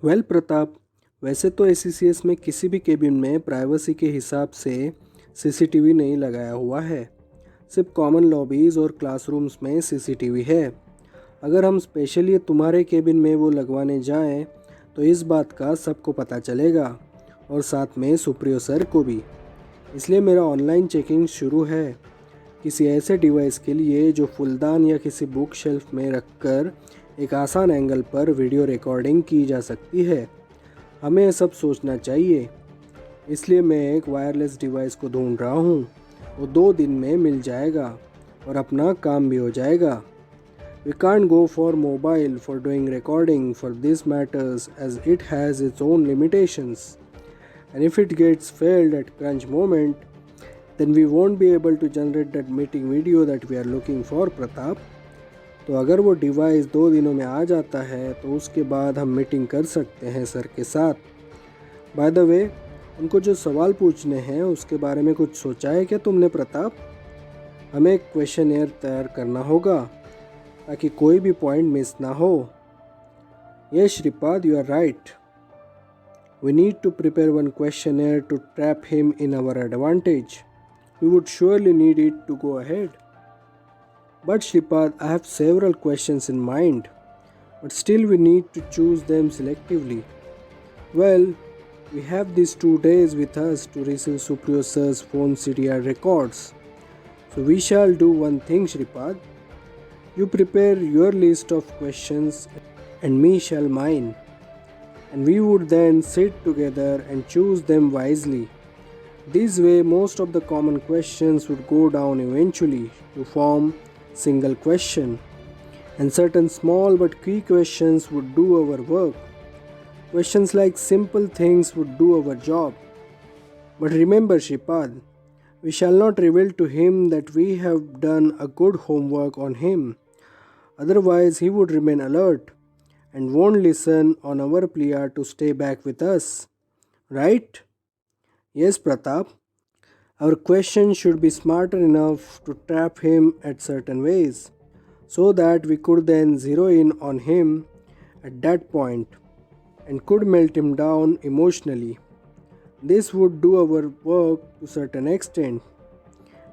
Well Pratap, वैसे तो एसीसीएस में किसी भी केबिन में प्राइवेसी के हिसाब से सीसीटीवी नहीं लगाया हुआ है। सिर्फ कॉमन लॉबीज़ और क्लासरूम्स में सीसीटीवी है। अगर हम स्पेशली तुम्हारे केबिन में वो लगवाने जाएं, तो इस बात का सबको पता चलेगा और साथ में सुप्रियो सर को भी। इसलिए मेरा ऑनलाइन चेकिंग शुरू है। किसी ऐसे डिवाइस के लिए जो फुलदान या किसी बुक शेल्फ में रखकर एक आसान एंगल पर वीडियो रिकॉर्डिंग की जा सकती है। हमें ये सब सोचना चाहिए। इसलिए मैं एक वायरलेस डिवाइस को ढूंढ रहा हूँ। वो 2 दिन में मिल जाएगा और अपना काम भी हो जाएगा। We can't go for mobile for doing recording for these matters as it has its own limitations. And if it gets failed at crunch moment, then we won't be able to generate that meeting video that we are looking for, Pratap. तो अगर वो device 2 दिनों में आ जाता है तो उसके बाद हम मीटिंग कर सकते हैं सर के साथ। बाय द वे, उनको जो सवाल पूछने हैं उसके बारे में कुछ सोचा है क्या तुमने प्रताप? हमें एक क्वेश्चन तैयार करना होगा ताकि कोई भी पॉइंट मिस ना हो। Yes Shripad, you are right. We need to prepare one questionnaire to trap him in our advantage. We would surely need it to go ahead. But Shripad, I have several questions in mind, but still we need to choose them selectively. Well, we have these 2 days with us to receive Supriyo Sir's phone CDR records. So we shall do one thing, Shripad. You prepare your list of questions and me shall mine. And we would then sit together and choose them wisely. This way, most of the common questions would go down eventually to form single question, and certain small but key questions would do our work. Questions like simple things would do our job. But remember, Shripad, we shall not reveal to him that we have done a good homework on him. Otherwise, he would remain alert and won't listen on our plea to stay back with us. Right? Yes, Pratap. Our question should be smarter enough to trap him at certain ways, so that we could then zero in on him at that point and could melt him down emotionally. This would do our work to certain extent,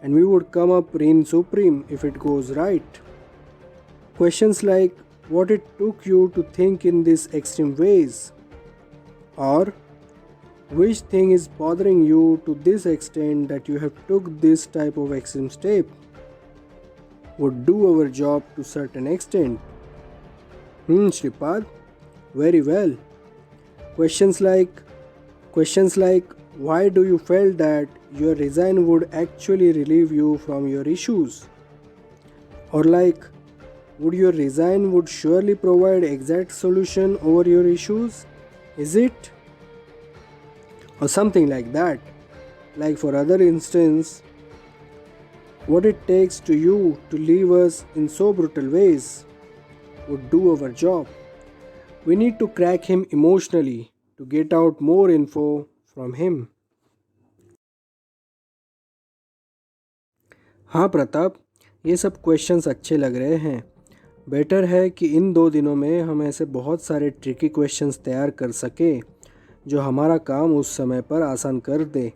and we would come up reign supreme if it goes right. Questions like what it took you to think in these extreme ways, or which thing is bothering you to this extent that you have took this type of extreme step, would do our job to certain extent. Shripad, very well. Questions like why do you felt that your resign would actually relieve you from your issues, or like would your resign would surely provide exact solution over your issues? Is it? Or something like that. Like for other instance, what it takes to you to leave us in so brutal ways would do our job. We need to crack him emotionally to get out more info from him. हाँ प्रताप, ये सब questions अच्छे लग रहे हैं। Better है कि इन 2 दिनों में हम ऐसे बहुत सारे ट्रिकी क्वेश्चंस तैयार कर सकें जो हमारा काम उस समय पर आसान कर दे।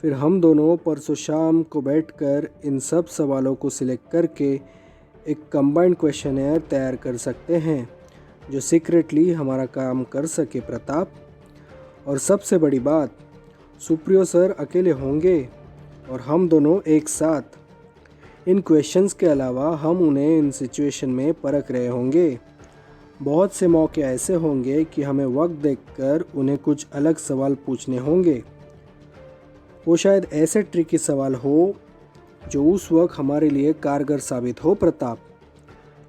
फिर हम दोनों परसों शाम को बैठकर इन सब सवालों को सिलेक्ट करके एक कंबाइंड क्वेश्चनेयर तैयार कर सकते हैं जो सीक्रेटली हमारा काम कर सके प्रताप। और सबसे बड़ी बात, सुप्रियो सर अकेले होंगे और हम दोनों एक साथ। इन क्वेश्चंस के अलावा हम उन्हें इन सिचुएशन में परख रहे होंगे। बहुत से मौके ऐसे होंगे कि हमें वक्त देखकर उन्हें कुछ अलग सवाल पूछने होंगे। वो शायद ऐसे ट्रिकी सवाल हो जो उस वक्त हमारे लिए कारगर साबित हो प्रताप।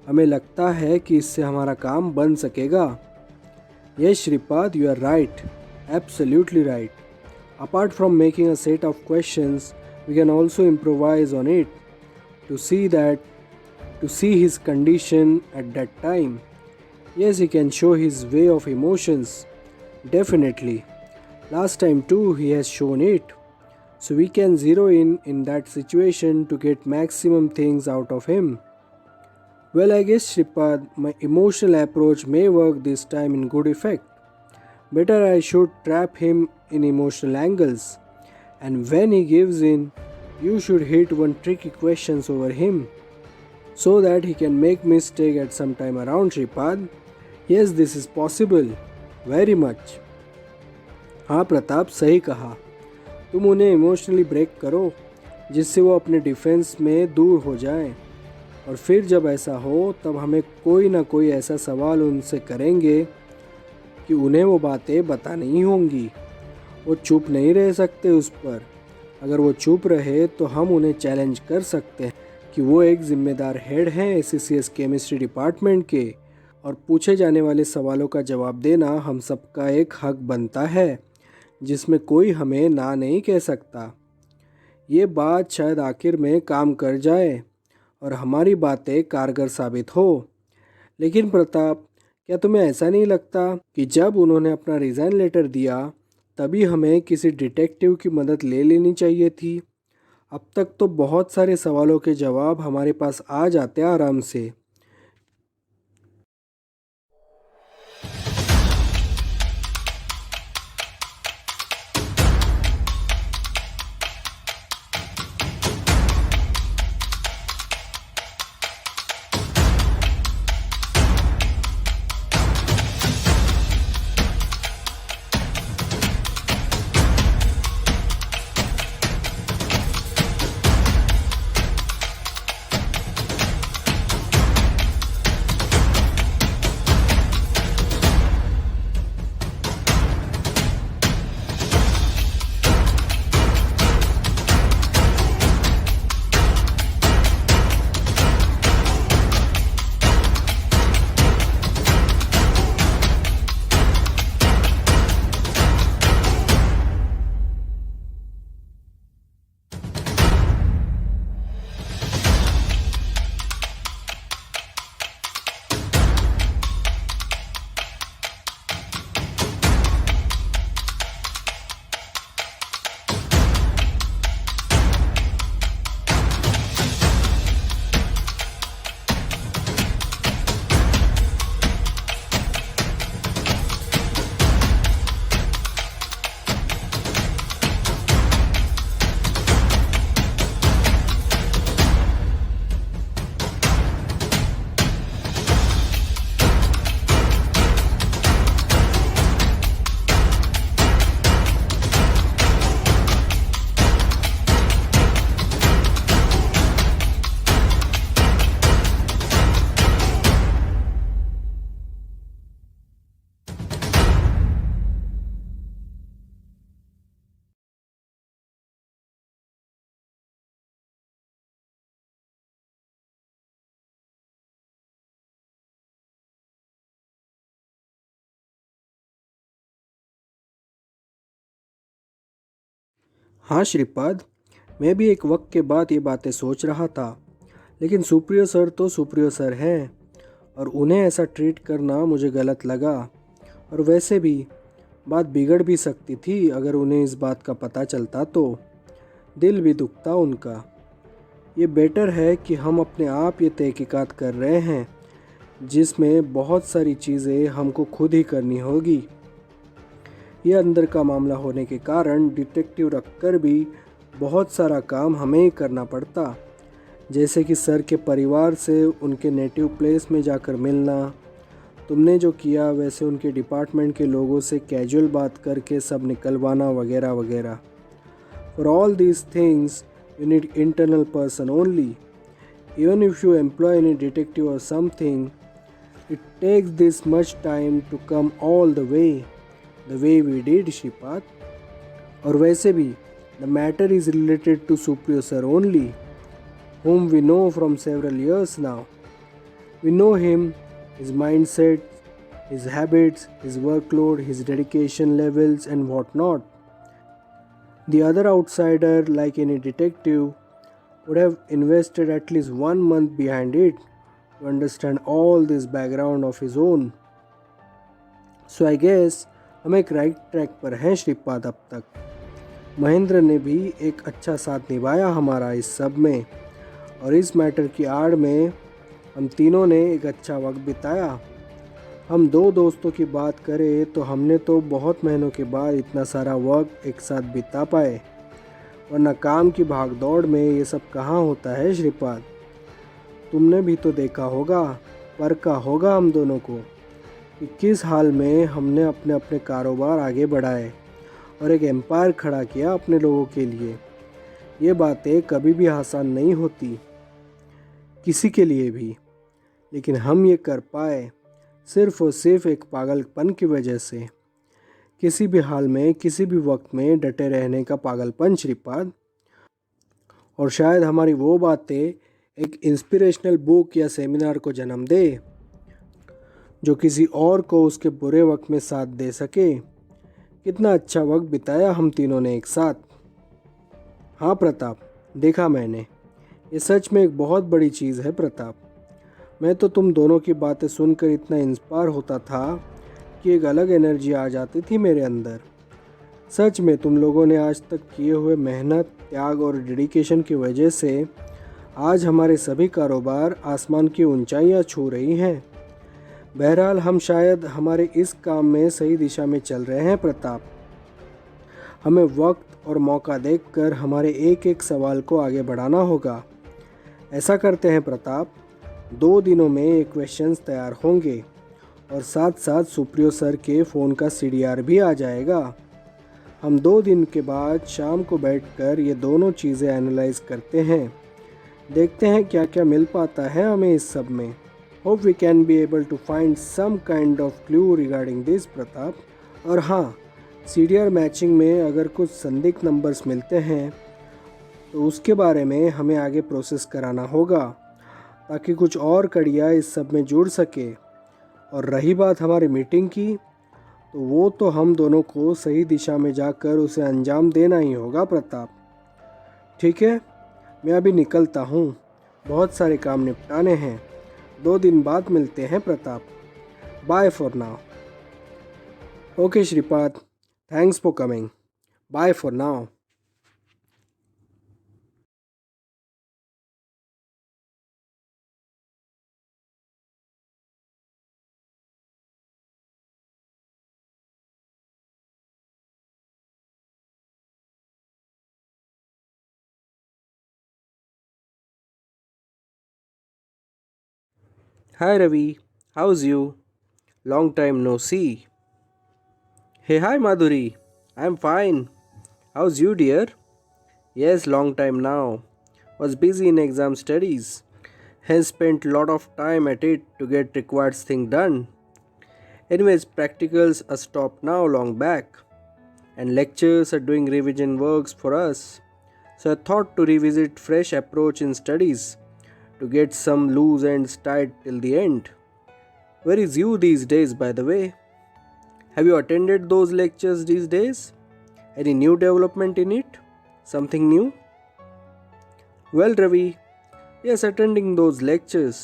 हमें लगता है कि इससे हमारा काम बन सकेगा। Yes Shripad, you are right, absolutely right. Apart from making a set of questions, we can also improvise on it to see his condition at that time. Yes, he can show his way of emotions. Definitely. Last time too he has shown it. So we can zero in that situation to get maximum things out of him. Well, I guess Shripad, my emotional approach may work this time in good effect. Better I should trap him in emotional angles. And when he gives in, you should hit one tricky questions over him so that he can make mistake at some time around Shripad. Yes, this is possible. Very much. हाँ प्रताप, सही कहा. तुम उन्हें emotionally break करो जिससे वो अपने defence में दूर हो जाएं. और फिर जब ऐसा हो तब हमें कोई ना कोई ऐसा सवाल उनसे करेंगे कि उन्हें वो बातें बतानी ही होंगी. वो चुप नहीं रह सकते उस पर. अगर वो चुप रहे तो हम उन्हें चैलेंज कर सकते हैं कि वो एक जिम्मेदार हेड हैं एससीसीएस केमिस्ट्री डिपार्टमेंट के और पूछे जाने वाले सवालों का जवाब देना हम सबका एक हक बनता है जिसमें कोई हमें ना नहीं कह सकता. ये बात शायद आखिर में काम कर जाए और हमारी बातें कारगर साबित हो. लेकिन प्रताप, क्या तुम्हें ऐसा नहीं लगता कि जब उन्होंने अपना रिज़ाइन लेटर दिया तभी हमें किसी डिटेक्टिव की मदद ले लेनी चाहिए थी? अब तक तो बहुत सारे सवालों के जवाब हमारे पास आ जाते हैं आराम से. हाँ श्रीपाद, मैं भी एक वक्त के बाद ये बातें सोच रहा था. लेकिन सुप्रियो सर तो सुप्रियो सर हैं और उन्हें ऐसा ट्रीट करना मुझे गलत लगा. और वैसे भी बात बिगड़ भी सकती थी अगर उन्हें इस बात का पता चलता तो. दिल भी दुखता उनका. ये बेटर है कि हम अपने आप ये तहकीकात कर रहे हैं जिसमें बहुत सारी चीज़ें हमको खुद ही करनी होगी. ये अंदर का मामला होने के कारण डिटेक्टिव रखकर भी बहुत सारा काम हमें ही करना पड़ता. जैसे कि सर के परिवार से उनके नेटिव प्लेस में जाकर मिलना. तुमने जो किया वैसे उनके डिपार्टमेंट के लोगों से कैजुअल बात करके सब निकलवाना वगैरह वगैरह. For all these things you need internal person only. Even if you employ any detective or something, it takes this much time to come all the way we did, Shripath. और वैसे भी the matter is related to Supriyo sir only, whom we know from several years now. We know him, his mindset, his habits, his workload, his dedication levels and whatnot. The other outsider, like any detective, would have invested at least 1 month behind it to understand all this background of his own. So I guess हम एक right track पर हैं श्रीपाद. अब तक महेंद्र ने भी एक अच्छा साथ निभाया हमारा इस सब में और इस मैटर की आड़ में हम तीनों ने एक अच्छा वक्त बिताया. हम दो दोस्तों की बात करें तो हमने तो बहुत महीनों के बाद इतना सारा वक्त एक साथ बिता पाए, वरना काम की भाग दौड़ में ये सब कहाँ होता है श्रीपाद। तुमने भी तो देखा होगा, परखा होगा हम दोनों को कि किस हाल में हमने अपने अपने कारोबार आगे बढ़ाए और एक एम्पायर खड़ा किया अपने लोगों के लिए। ये बातें कभी भी आसान नहीं होती किसी के लिए भी, लेकिन हम ये कर पाए सिर्फ और सिर्फ एक पागलपन की वजह से। किसी भी हाल में किसी भी वक्त में डटे रहने का पागलपन श्रीपाद। और शायद हमारी वो बातें एक इंस्पिरेशनल बुक या सेमिनार को जन्म दे जो किसी और को उसके बुरे वक्त में साथ दे सके। कितना अच्छा वक्त बिताया हम तीनों ने एक साथ। हाँ प्रताप, देखा मैंने, ये सच में एक बहुत बड़ी चीज़ है प्रताप। मैं तो तुम दोनों की बातें सुनकर इतना इंस्पायर होता था कि एक अलग एनर्जी आ जाती थी मेरे अंदर। सच में तुम लोगों ने आज तक किए हुए मेहनत, त्याग और डेडिकेशन की वजह से आज हमारे सभी कारोबार आसमान की ऊंचाइयां छू रही हैं। बहरहाल हम शायद हमारे इस काम में सही दिशा में चल रहे हैं प्रताप। हमें वक्त और मौका देखकर हमारे एक एक सवाल को आगे बढ़ाना होगा। ऐसा करते हैं प्रताप, 2 दिनों में ये क्वेश्चंस तैयार होंगे और साथ साथ सुप्रियो सर के फ़ोन का सीडीआर भी आ जाएगा। हम 2 दिन के बाद शाम को बैठकर ये दोनों चीज़ें एनालाइज करते हैं, देखते हैं क्या क्या मिल पाता है हमें इस सब में। Hope we can be able to find some kind of clue regarding this Pratap. और हाँ, सीडीआर मैचिंग में अगर कुछ संदिग्ध नंबर्स मिलते हैं तो उसके बारे में हमें आगे प्रोसेस कराना होगा ताकि कुछ और कड़ियाँ इस सब में जुड़ सके। और रही बात हमारी मीटिंग की, तो वो तो हम दोनों को सही दिशा में जाकर उसे अंजाम देना ही होगा प्रताप। ठीक है, मैं अभी निकलता हूँ, बहुत सारे काम निपटाने हैं। 2 दिन बाद मिलते हैं Pratap. Bye for now. Okay Shripad, thanks for coming. Bye for now. Hi Ravi, how's you? Long time no see. Hey, hi Madhuri, I'm fine. How's you, dear? Yes, long time now. Was busy in exam studies. Hence spent lot of time at it to get required thing done. Anyways, practicals are stopped now long back, and lectures are doing revision works for us. So I thought to revisit fresh approach in studies to get some loose ends tied till the end. Where is you these days, by the way? Have you attended those lectures these days? Any new development in it? Something new? Well, Ravi, yes, attending those lectures,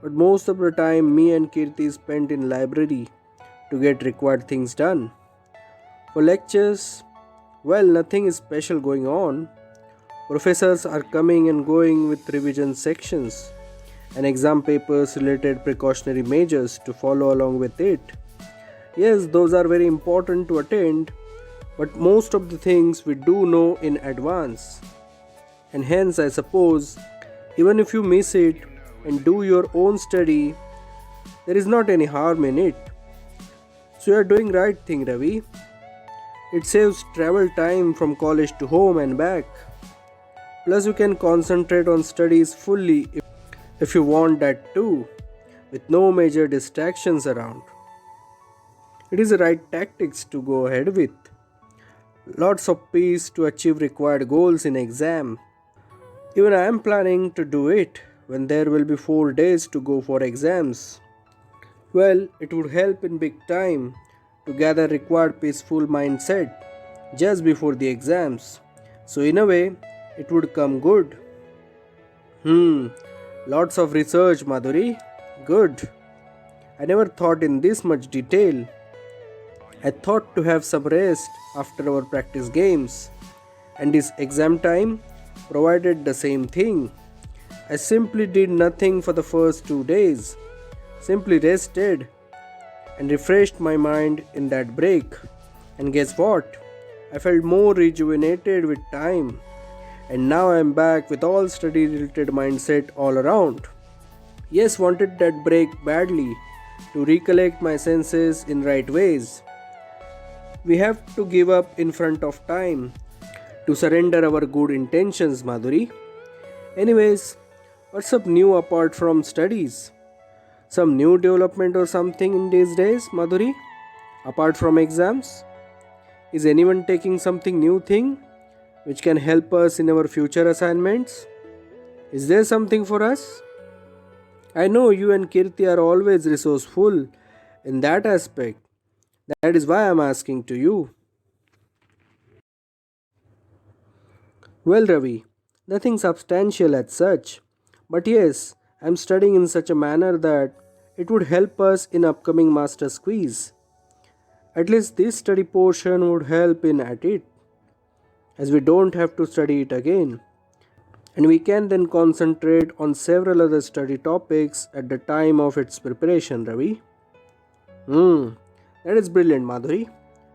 but most of the time me and Kirti spent in library to get required things done. For lectures, well, nothing is special going on. Professors are coming and going with revision sections and exam papers related precautionary measures to follow along with it. Yes, those are very important to attend, but most of the things we do know in advance. And hence, I suppose, even if you miss it and do your own study, there is not any harm in it. So you are doing right thing, Ravi. It saves travel time from college to home and back. Plus, you can concentrate on studies fully if you want that too, with no major distractions around. It is the right tactics to go ahead with. Lots of peace to achieve required goals in exam. Even I am planning to do it when there will be 4 days to go for exams. Well, it would help in big time to gather required peaceful mindset just before the exams. So in a way, it would come good. Lots of research, Madhuri. Good. I never thought in this much detail. I thought to have some rest after our practice games, and this exam time provided the same thing. I simply did nothing for the first 2 days, simply rested, and refreshed my mind in that break. And guess what? I felt more rejuvenated with time. And now I am back with all study related mindset all around. Yes, wanted that break badly to recollect my senses in right ways. We have to give up in front of time to surrender our good intentions, Madhuri. Anyways, what's up new apart from studies? Some new development or something in these days, Madhuri? Apart from exams? Is anyone taking something new thing which can help us in our future assignments? Is there something for us? I know you and Kirti are always resourceful in that aspect. That is why I'm asking to you. Well, Ravi, nothing substantial as such. But yes, I'm studying in such a manner that it would help us in upcoming master's quiz. At least this study portion would help in at it, as we don't have to study it again. And we can then concentrate on several other study topics at the time of its preparation, Ravi. Hmm, that is brilliant, Madhuri.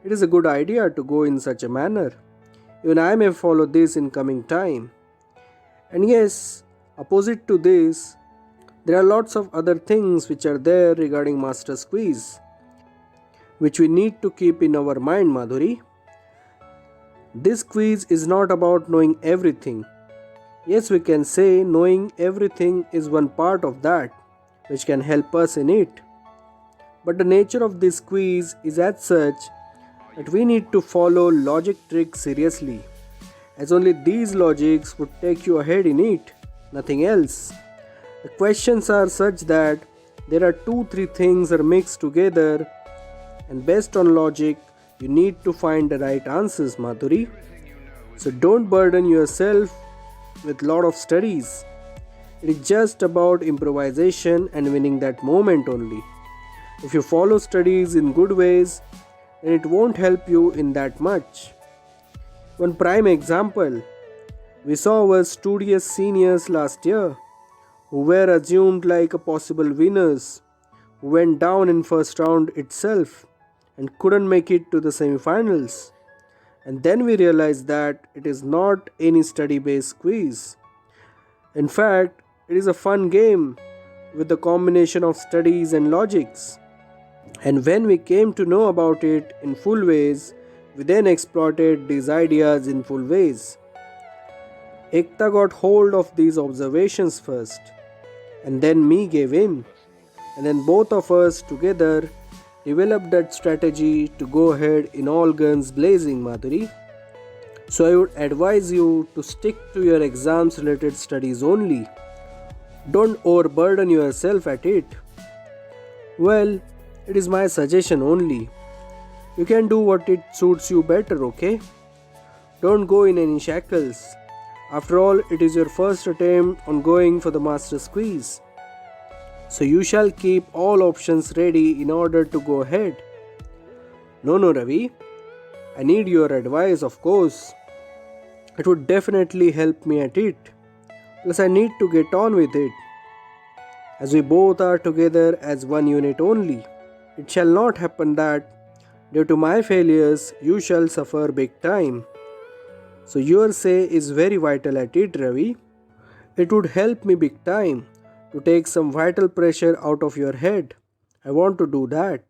It is a good idea to go in such a manner. Even I may follow this in coming time. And yes, opposite to this, there are lots of other things which are there regarding Master's Quiz, which we need to keep in our mind, Madhuri. This quiz is not about knowing everything. Yes, we can say knowing everything is one part of that, which can help us in it. But the nature of this quiz is as such that we need to follow logic tricks seriously, as only these logics would take you ahead in it, nothing else. The questions are such that there are 2-3 things are mixed together, and based on logic, you need to find the right answers, Madhuri. So don't burden yourself with lot of studies. It is just about improvisation and winning that moment only. If you follow studies in good ways, then it won't help you in that much. One prime example, we saw our studious seniors last year, who were assumed like a possible winners, who went down in first round itself and couldn't make it to the semifinals. And then we realized that it is not any study based quiz. In fact, it is a fun game with the combination of studies and logics. And when we came to know about it in full ways, we then exploited these ideas in full ways. Ekta got hold of these observations first, and then me gave in, and then both of us together developed that strategy to go ahead in all guns blazing, Madhuri. So I would advise you to stick to your exams related studies only. Don't overburden yourself at it. Well, it is my suggestion only. You can do what it suits you better, okay? Don't go in any shackles. After all, it is your first attempt on going for the master's quiz. So you shall keep all options ready in order to go ahead. No, Ravi. I need your advice, of course. It would definitely help me at it. Plus, I need to get on with it, as we both are together as one unit only. It shall not happen that, due to my failures, you shall suffer big time. So your say is very vital at it, Ravi. It would help me big time to take some vital pressure out of your head. I want to do that.